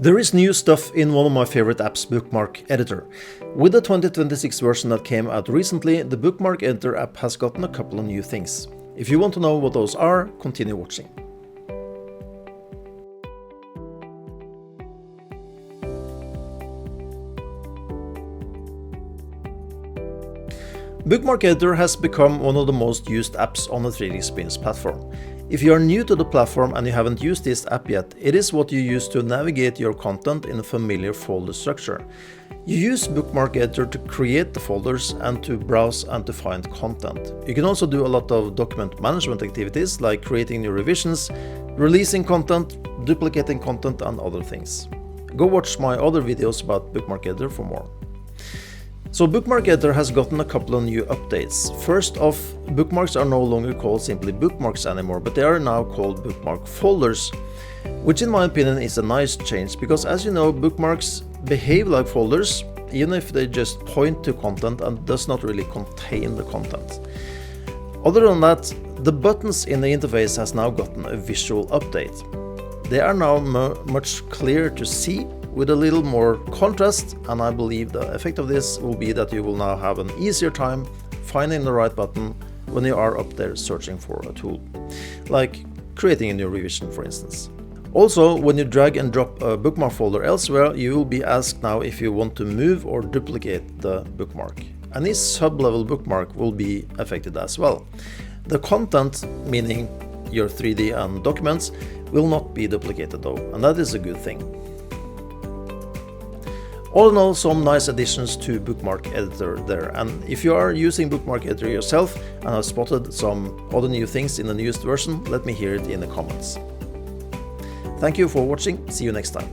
There is new stuff in one of my favorite apps, Bookmark Editor. With the 2026 version that came out recently, the Bookmark Editor app has gotten a couple of new things. If you want to know what those are, continue watching. Bookmark Editor has become one of the most used apps on the 3DEXPERIENCE platform. If you are new to the platform and you haven't used this app yet, it is what you use to navigate your content in a familiar folder structure. You use Bookmark Editor to create the folders and to browse and to find content. You can also do a lot of document management activities like creating new revisions, releasing content, duplicating content and other things. Go watch my other videos about Bookmark Editor for more. So Bookmark Editor has gotten a couple of new updates. First off, bookmarks are no longer called simply bookmarks anymore, but they are now called Bookmark Folders, which in my opinion is a nice change because, as you know, bookmarks behave like folders even if they just point to content and does not really contain the content. Other than that, the buttons in the interface has now gotten a visual update. They are now much clearer to see, with a little more contrast, and I believe the effect of this will be that you will now have an easier time finding the right button when you are up there searching for a tool, like creating a new revision, for instance. Also, when you drag and drop a bookmark folder elsewhere, you will be asked now if you want to move or duplicate the bookmark. Any sub-level bookmark will be affected as well. The content, meaning your 3D and documents, will not be duplicated though, and that is a good thing. All in all, some nice additions to Bookmark Editor there, and if you are using Bookmark Editor yourself and have spotted some other new things in the newest version, let me hear it in the comments. Thank you for watching, see you next time.